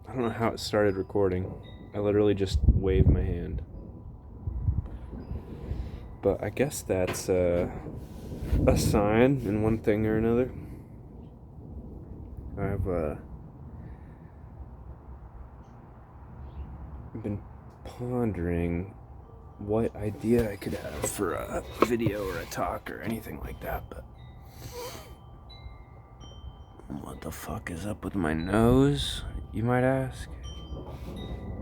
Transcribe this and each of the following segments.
I don't know how it started recording. I literally just waved my hand. But I guess that's a sign in one thing or another. I've been pondering what idea I could have for a video or a talk or anything like that, but what the fuck is up with my nose, you might ask?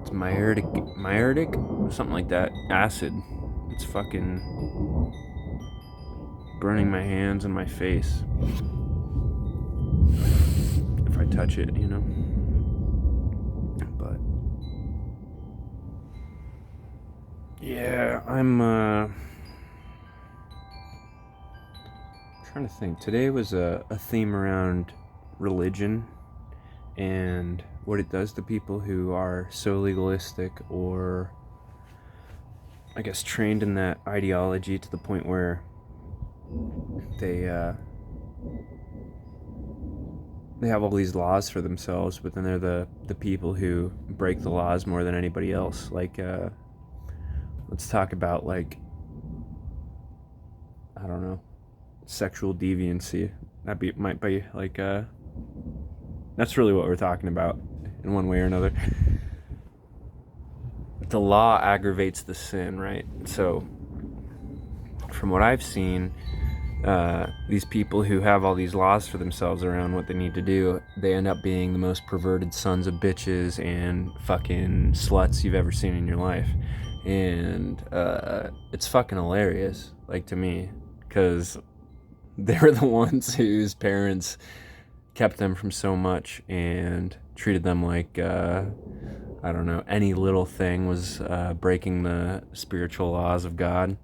It's myotic? Something like that. Acid. It's fucking burning my hands and my face. If I touch it, you know? But yeah, I'm trying to think. Today was a theme around religion and what it does to people who are so legalistic or, I guess, trained in that ideology to the point where they have all these laws for themselves, but then they're the people who break the laws more than anybody else. Like, let's talk about, like, I don't know, sexual deviancy. Might be like, that's really what we're talking about in one way or another. The law aggravates the sin, right? So, from what I've seen, these people who have all these laws for themselves around what they need to do, they end up being the most perverted sons of bitches and fucking sluts you've ever seen in your life. And it's fucking hilarious, like, to me, because they're the ones whose parents kept them from so much and treated them like, I don't know, any little thing was breaking the spiritual laws of God.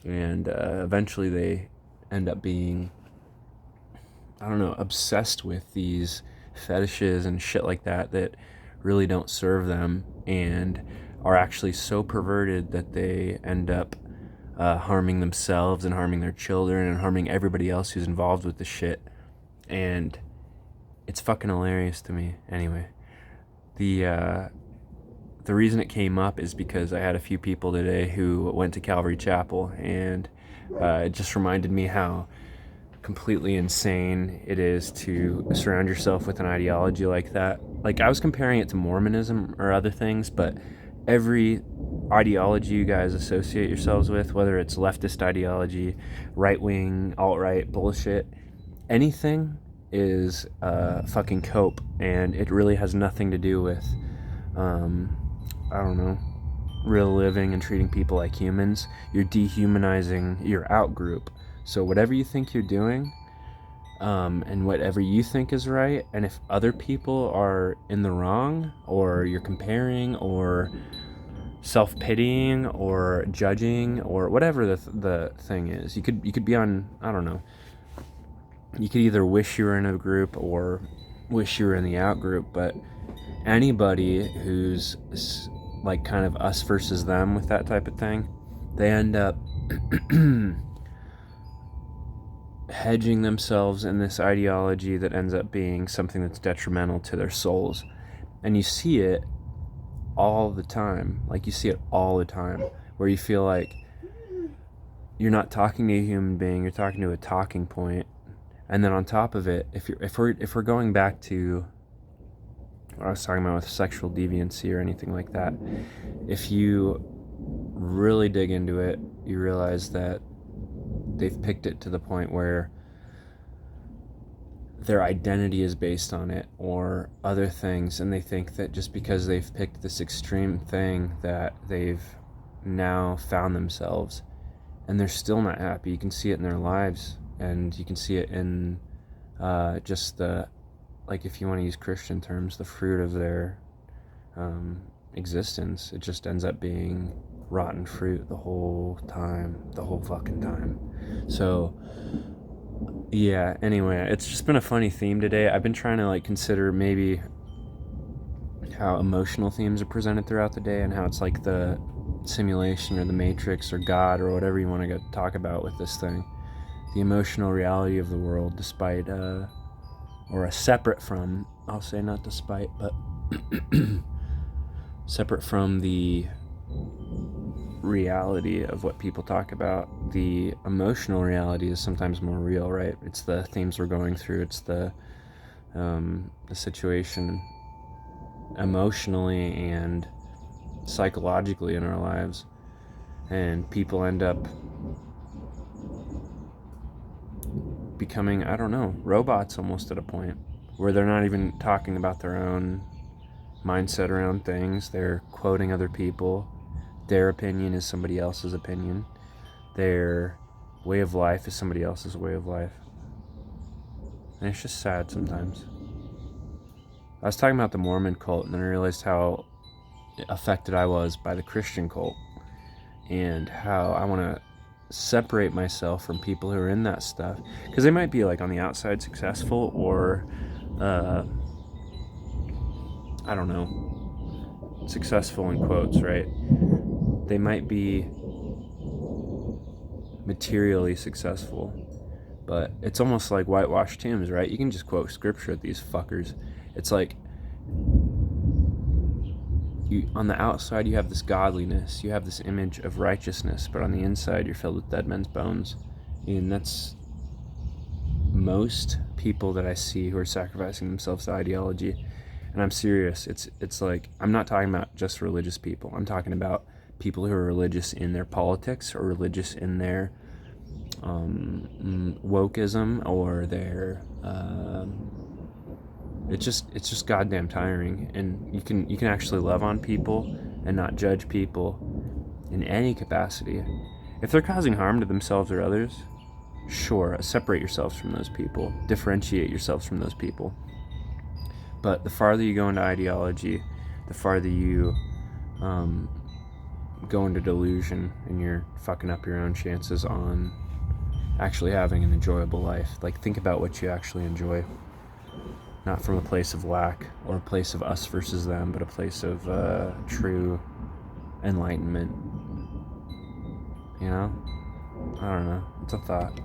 And eventually they end up being, I don't know, obsessed with these fetishes and shit like that really don't serve them and are actually so perverted that they end up harming themselves and harming their children and harming everybody else who's involved with the shit. And it's fucking hilarious to me. Anyway, the reason it came up is because I had a few people today who went to Calvary Chapel, and it just reminded me how completely insane it is to surround yourself with an ideology like that. Like, I was comparing it to Mormonism or other things, but every ideology you guys associate yourselves with, whether it's leftist ideology, right-wing, alt-right bullshit, anything is fucking cope, and it really has nothing to do with I don't know, real living and treating people like humans. You're dehumanizing your out-group. So whatever you think you're doing, and whatever you think is right, and if other people are in the wrong, or you're comparing, or self-pitying, or judging, or whatever the thing is, you could be on, I don't know, you could either wish you were in a group or wish you were in the out-group, but anybody who's like kind of us versus them with that type of thing, they end up hedging themselves in this ideology that ends up being something that's detrimental to their souls. And you see it all the time. Like, you see it all the time, where you feel like you're not talking to a human being, you're talking to a talking point. And then on top of it, if we're going back to what I was talking about with sexual deviancy or anything like that, if you really dig into it, you realize that they've picked it to the point where their identity is based on it or other things, and they think that just because they've picked this extreme thing that they've now found themselves, and they're still not happy. You can see it in their lives, and you can see it in just the, like, if you want to use Christian terms, the fruit of their existence. It just ends up being rotten fruit the whole fucking time. So, yeah, anyway, it's just been a funny theme today. I've been trying to, like, consider maybe how emotional themes are presented throughout the day and how it's like the simulation or the Matrix or God or whatever you want to go talk about with this thing. The emotional reality of the world, despite or a separate from, I'll say, not despite, but separate from the reality of what people talk about, the emotional reality is sometimes more real, right? It's the themes we're going through. It's the situation emotionally and psychologically in our lives. And people end up becoming, I don't know, robots almost at a point where they're not even talking about their own mindset around things. They're quoting other people. Their opinion is somebody else's opinion. Their way of life is somebody else's way of life. And it's just sad sometimes. I was talking about the Mormon cult, and then I realized how affected I was by the Christian cult, and how I want to separate myself from people who are in that stuff, because they might be like on the outside successful, or I don't know, successful in quotes, right? They might be materially successful, but it's almost like whitewashed tombs, right? You can just quote scripture at these fuckers. It's like, on the outside you have this godliness, you have this image of righteousness, but on the inside you're filled with dead men's bones. And that's most people that I see who are sacrificing themselves to ideology. And I'm serious. It's like, I'm not talking about just religious people. I'm talking about people who are religious in their politics, or religious in their wokeism, or their it's just goddamn tiring. And you can actually love on people and not judge people in any capacity. If they're causing harm to themselves or others, sure, separate yourselves from those people, differentiate yourselves from those people. But the farther you go into ideology, the farther you go into delusion, and you're fucking up your own chances on actually having an enjoyable life. Like, think about what you actually enjoy. Not from a place of lack or a place of us versus them, but a place of true enlightenment. You know? I don't know. It's a thought.